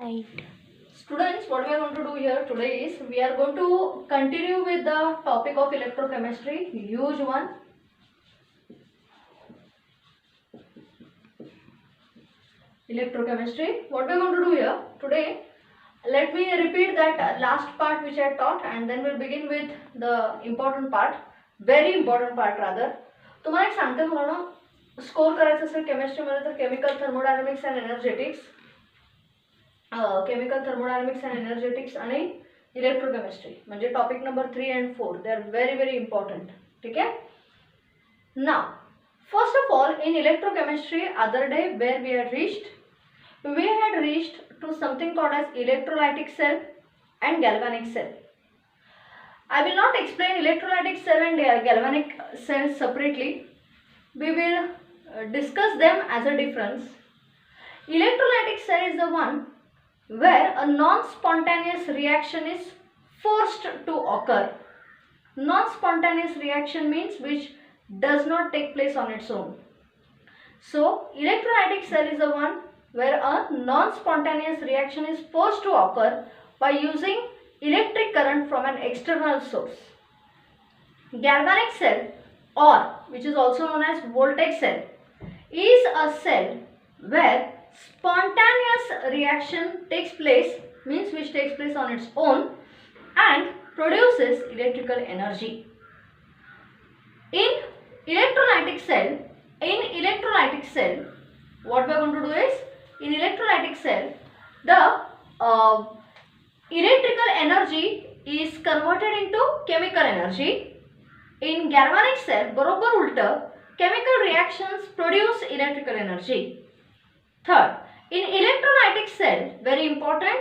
Right. Students, what we are going to do here today is we are going to continue with the topic of electrochemistry, huge one. Electrochemistry. What we are going to do here today, let me repeat that last part which I taught and then we'll begin with the important part, very important part rather. तुम्हाला एक सांगते मुलांनो, score करायचं असेल केमिस्ट्रीमध्ये तर chemical thermodynamics and energetics, chemical thermodynamics and energetics आणि electrochemistry म्हणजे topic number 3 and 4 they are very very important. ठीक आहे. Now first of all, in electrochemistry other day where we had reached to something called as electrolytic cell and galvanic cell. I will not explain electrolytic cell and galvanic cell separately. We will discuss them as a difference. Electrolytic cell is the one where a non-spontaneous reaction is forced to occur. Non-spontaneous reaction means which does not take place on its own. So electrolytic cell is the one where a non-spontaneous reaction is forced to occur by using electric current from an external source. Galvanic cell, or which is also known as voltaic cell, is a cell where spontaneous reaction takes place, means which takes place on its own and produces electrical energy. In electrolytic cell, what we are going to do is, in electrolytic cell, the electrical energy is converted into chemical energy. In galvanic cell, बरोबर उल्टा, chemical reactions produce electrical energy. Third, in electrolytic cell, very important,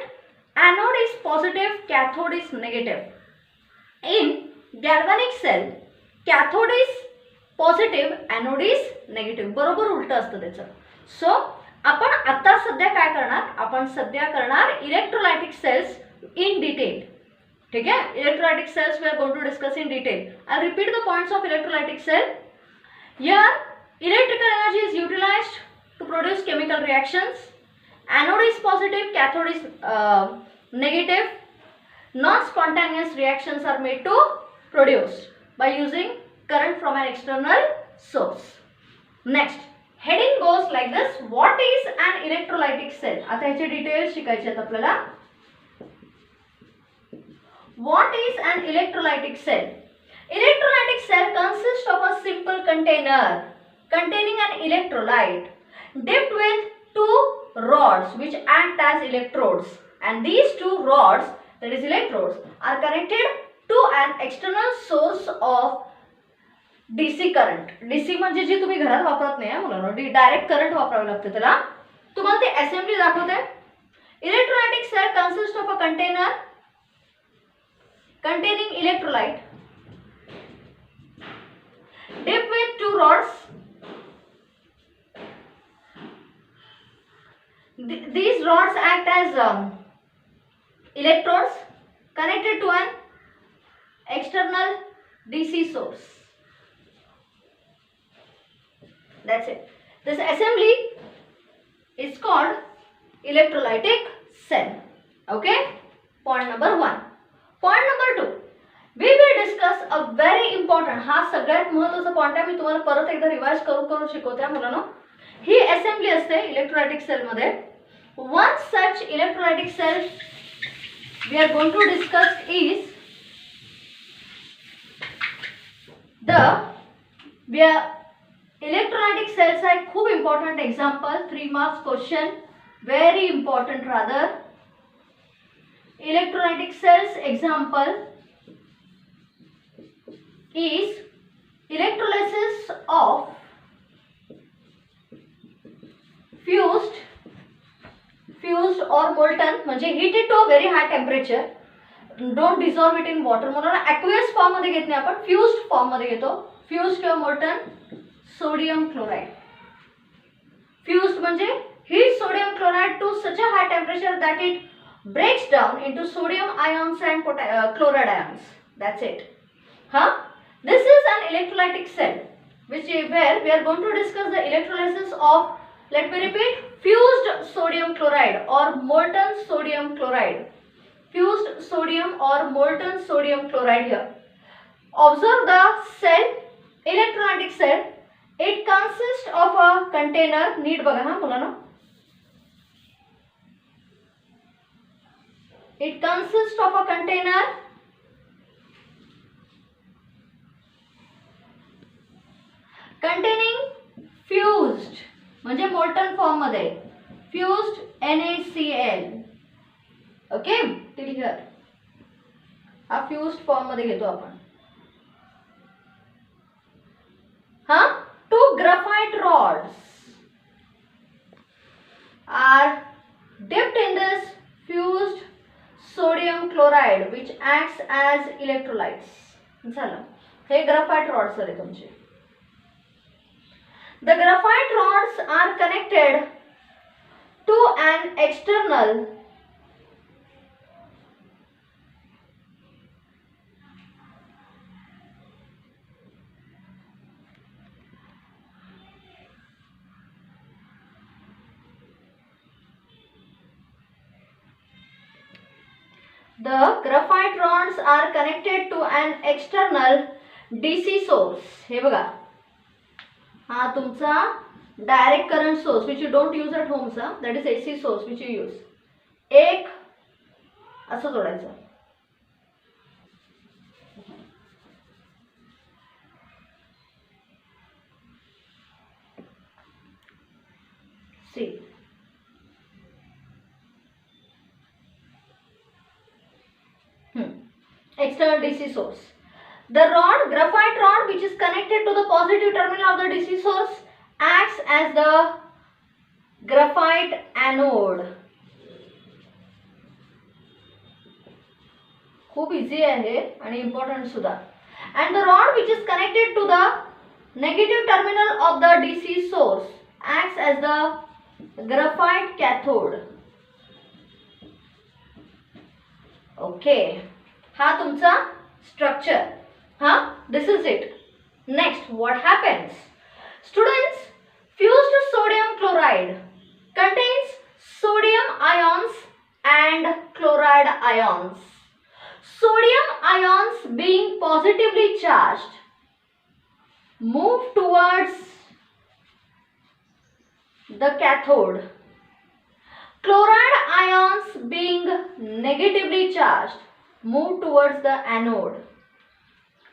anode is positive, cathode is negative. In galvanic cell, cathode is positive, anode is negative, बरोबर उलटं असतं त्याचं. सो आपण आता सध्या काय करणार, आपण सध्या करणार इलेक्ट्रोलायटिक सेल्स इन डिटेल. ठीक आहे. Electrolytic cells we are going to discuss in detail. I repeat the points of electrolytic cell. Here electrical energy is utilised to produce chemical reactions. Anode is positive, cathode is negative. Non spontaneous reactions are made to produce by using current from an external source. Next, heading goes like this. What is an electrolytic cell? आता याचे details शिकायचे आहेत आपल्याला. What is an electrolytic cell? Electrolytic cell consists of a simple container containing an electrolyte dipped with two rods which act as electrodes, and these two rods, that is electrodes, are connected to an external source of DC current. DC म्हणजे जी तुम्ही घरात वापरत नाही मुलांनो, direct current वापरावे लागते त्याला. तुम्हाला ते असेंबली दाखवते. Electrolytic cell consist of a container containing electrolyte dipped with two rods. These rods act as electrodes connected to an external DC source. That's it. This assembly is called electrolytic cell. Okay. Point number 1. Point number 2. We will discuss a very important, हा सगळ्यात महत्त्वाचा point आहे. मी तुम्हाला परत एकदा revise करून शिकवते मुलांनो. ही असेंबली असते इलेक्ट्रोलायटिक सेल मध्ये. One such electrolytic cell we are going to discuss is electrolytic cells are खूप important example, 3 marks question, very important rather. Electrolytic cells example is electrolysis of fused or molten, म्हणजे heated to a very high temperature, don't dissolve it in water. म्हणून aqueous form मध्ये घेत नाही आपण, fused form मध्ये घेतो. Fused किंवा molten sodium chloride. Fused म्हणजे heat sodium chloride to such a high temperature that it breaks down into sodium ions and chloride ions. That's it. This is an electrolytic cell, where we are going to discuss the electrolysis of Let me repeat. Fused sodium chloride or molten sodium chloride. Fused sodium or molten sodium chloride here. Observe the cell, electrolytic cell. It consists of a container. नीट बघा हा मुलांनो. It consists of a container containing fused म्हणजे molten form मध्ये fused NaCl. Okay, till here हा fused form मध्ये घेतो आपण. हा, 2 graphite rods are dipped in this fused sodium chloride which acts as electrolytes. झालं, हे graphite rods आहे तुमचे. The graphite rods are connected to an external DC source. हे बघा, हा तुमचा direct current source which you don't use at home सा, that is AC source which you use. एक असं जोडायचं. See external DC source. The rod, graphite rod, which is connected to the positive terminal of the DC source, acts as the graphite anode. खूप easy आहे आणि important सुद्धा. And the rod which is connected to the negative terminal of the DC source acts as the graphite cathode. Okay. हा तुमचा structure. हा, this is it. Next what happens? Students, fused sodium chloride contains sodium ions and chloride ions. Sodium ions being positively charged move towards the cathode. Chloride ions being negatively charged move towards the anode.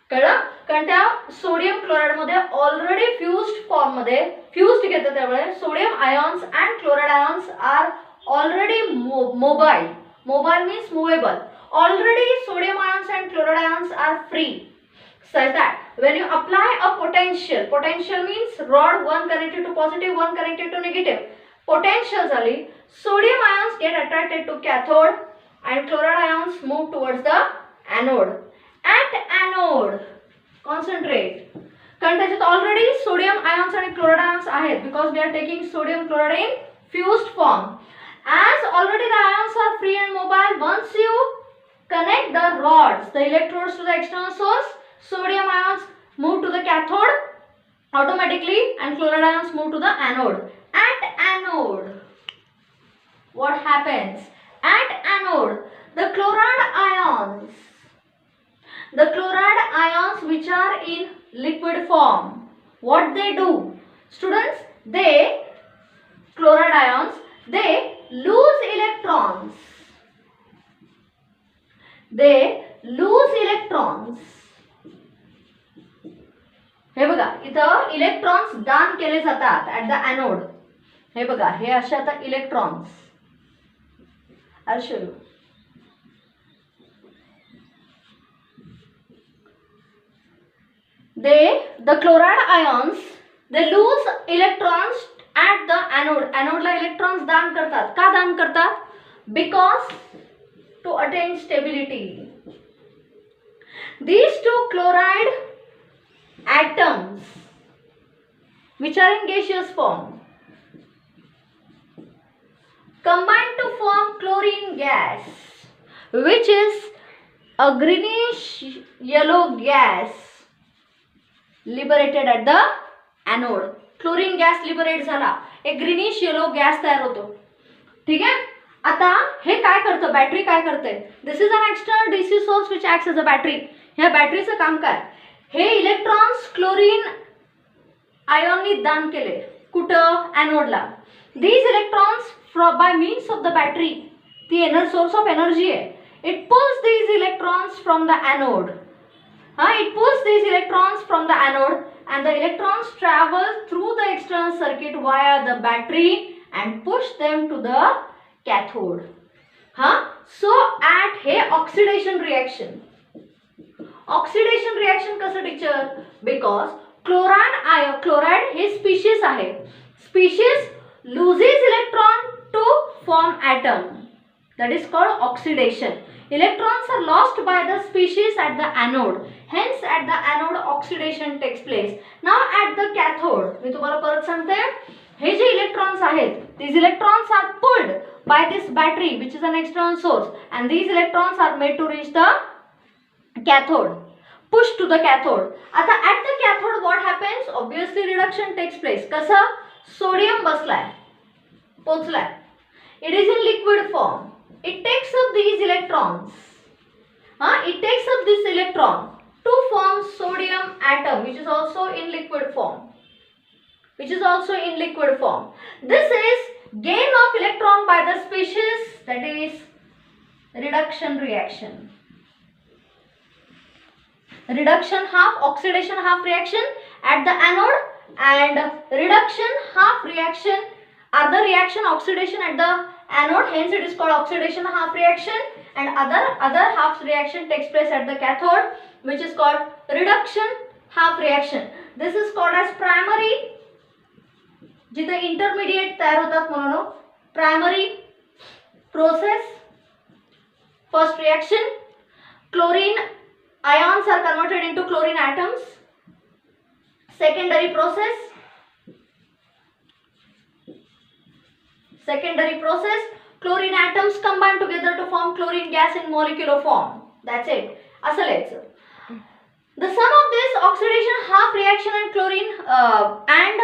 कळलं? कारण त्या sodium chloride मध्ये already fused form मध्ये fused घेतात, त्यामुळे sodium ions and chloride ions are already mobile. Mobile means movable. Already sodium ions and chloride ions are free, such that when you apply a potential, potential means rod, one connected to positive, one connected to negative. Potential झाली, sodium ions get attracted to cathode and chloride ions move towards the anode. At anode, concentrate. कारण त्याच्यात already sodium ions आणि chloride ions आहेत, because we are taking sodium chloride in fused form. As already the ions are free and mobile, once you connect the rods, the electrodes to the external source, sodium ions move to the cathode automatically and chloride ions move to the anode. At anode, what happens? At anode, the chloride ions which are in liquid form, what they do? Students, chloride ions, they lose electrons. They lose electrons. हे बघा, इथं electrons दान केले जातात at the anode. हे बघा, हे असे आता electrons. I'll show you. The chloride ions, they lose electrons at the anode. Anode ला electrons दान करतात. का दान करतात? Because to attain stability. These two chloride atoms which are in gaseous form combine to form chlorine gas, which is a greenish yellow gas liberated at the anode. Chlorine gas liberate झाला. एक greenish yellow gas तयार होतो. ठीक आहे. आता हे काय करतं, battery काय करते, this is an external DC source which acts as a battery. ह्या बॅटरीचं काम काय, हे इलेक्ट्रॉन्स क्लोरीन आयॉननी दान केले कुठं, ॲनोडला. These electrons by means of the battery, ती सोर्स ऑफ एनर्जी आहे, it pulls these electrons from the anode. It pulls these electrons from the anode and the electrons travel through the external circuit via the battery and push them to the cathode. So at हे oxidation reaction. Oxidation reaction कसं teacher, because chloride हे species आहे. Species loses electron to form atom. That is called oxidation. Electrons are lost by the species at the anode. Hence at the anode oxidation takes place. Now at the cathode, मी तुम्हाला परत सांगते, हे जे electrons आहेत, these electrons are pulled by this battery which is an external source and these electrons are made to reach the cathode, pushed to the cathode. आता at the cathode what happens? Obviously reduction takes place. कसं, sodium बसलाय, पोचलाय, it is in liquid form. It takes up these electrons. It takes up this electron to form sodium atom, which is also in liquid form. This is gain of electron by the species, that is reduction reaction. Reduction half, oxidation half reaction at the anode, and reduction half reaction, other reaction oxidation at the anode, hence it is called oxidation half reaction, and other half reaction takes place at the cathode, which is called reduction half reaction. This is called as primary, जिथे intermediate तयार होतात म्हणून primary process. First reaction, chlorine ions are converted into chlorine atoms. Secondary process, chlorine atoms combine together to form chlorine gas in molecular form. That's it. असं लिहायचं. The sum of this oxidation half reaction and chlorine and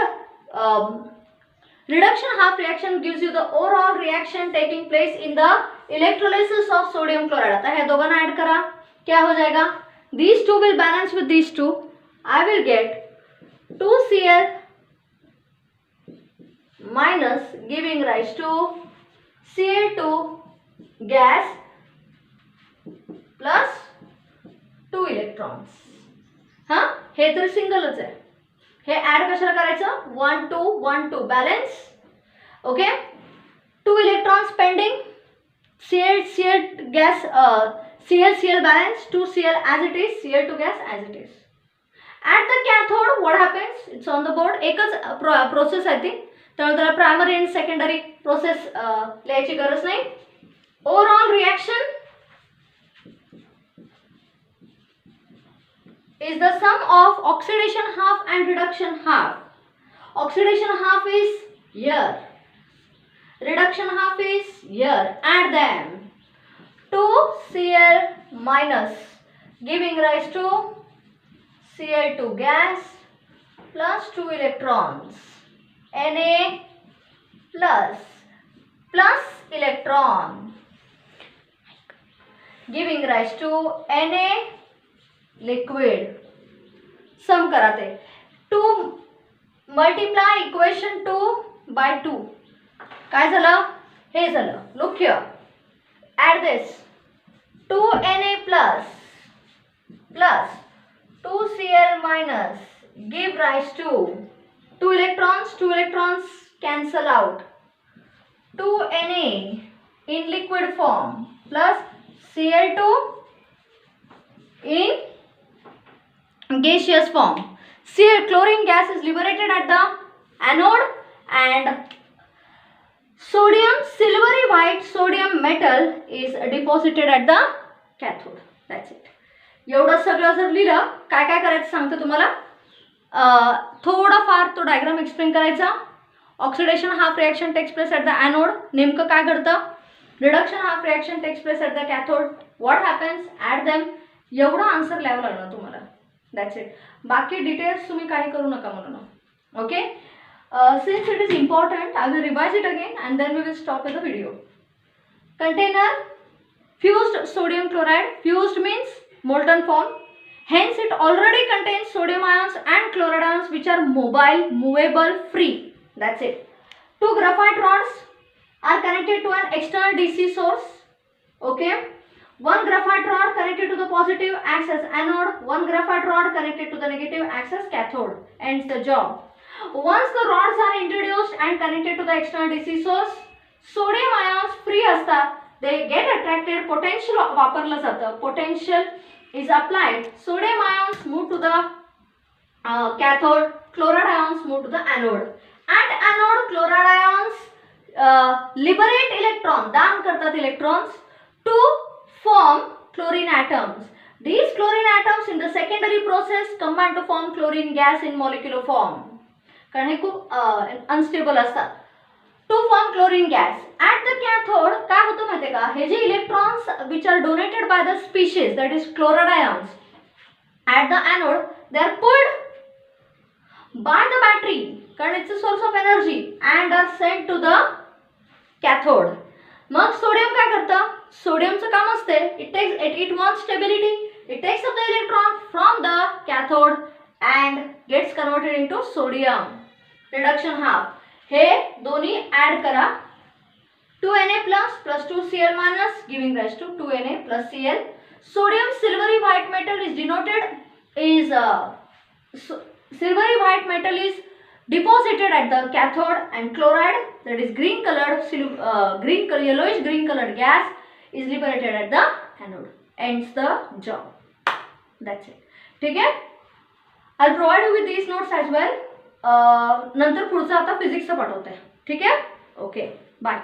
reduction half reaction gives you the overall reaction taking place in the electrolysis of sodium chloride. आता हे दोघांना add करा, क्या हो जाएगा, these two will balance with these two. I will get 2Cl minus giving rise to Cl2 gas plus 2 electrons. हे तर सिंगलच आहे, हे add कशाला करायचं, 1 2 1 2 balance. Okay, 2 electrons pending, Cl gas, Cl balance, 2Cl as it is, Cl2 gas as it is. At the cathode what happens, it's on the board, एकच process आहे ती, त्यामुळे त्याला primary and secondary process लिहायची गरज नाही. Overall reaction is the sum of oxidation half and reduction half. Oxidation half is here, reduction half is here. Add them, 2Cl minus giving rise to Cl2 gas plus 2 electrons, Na plus electron giving rise to Na liquid. सम करा ते, 2 multiply equation 2 by 2, काय झालं, हे झालं. Look here, add this, 2Na plus 2Cl minus give rise to 2 electrons cancel out, 2Na in liquid form plus Cl2 in gaseous form. Chlorine gas is liberated at the anode and silvery white sodium metal is deposited at the cathode. That's it. एवढं सगळं जर लिहिलं, काय काय करायचं सांगते तुम्हाला, थोडाफार तो डायग्राम एक्सप्लेन करायचा. Oxidation half reaction takes place at the anode, नेमकं काय घडतं, reduction half reaction takes place at the cathode, what happens, at them. एवढं आन्सर लिहावं लागणार तुम्हाला. That's it. बाकी डिटेल्स तुम्ही काही करू नका म्हणून. Okay, since it is important, I will revise it again and then we will stop with the video. Container, fused sodium chloride. Fused means molten form. Hence, it already contains sodium ions and chloride ions which are mobile, movable, free. That's it. Two graphite rods are connected to an external DC source. Okay. One graphite rod connected to the positive acts as anode. One graphite rod connected to the negative acts as cathode. Ends the job. Once the rods are introduced and connected to the external DC source, sodium ions free असतात. They get attracted. Potential वापरलं जातं. Potential is applied. Sodium ions move to the cathode. Chloride ions move to the anode. At anode, chloride ions liberate electron. दान करतात electrons to form chlorine atoms. These chlorine atoms in the secondary process combine to form chlorine gas in molecular form. कारण हे खूप unstable असतात. To form chlorine gas. At the cathode काय होतं माहिती का, हे जे electrons which are donated by the species, that is chloride ions, at the anode they are pulled by the battery कारण it's a source of energy and are sent to the cathode. Mug sodium काय करतं, सोडियमचं काम असते, it wants stability, it takes up the electron from the cathode and gets converted into sodium. Reduction half. हे दोन्ही add करा. 2Na plus 2Cl minus giving rise to 2Na plus Cl. Sodium silvery white metal is denoted is silvery white metal is deposited at the cathode and chloride, that is green colored yellowish green colored gas is liberated at the anode. Ends the job. That's it. ठीक है. I'll provide you with these notes as well. नंतर पुढचं आता फिजिक्सचं पाठवते. ठीक आहे. Okay bye.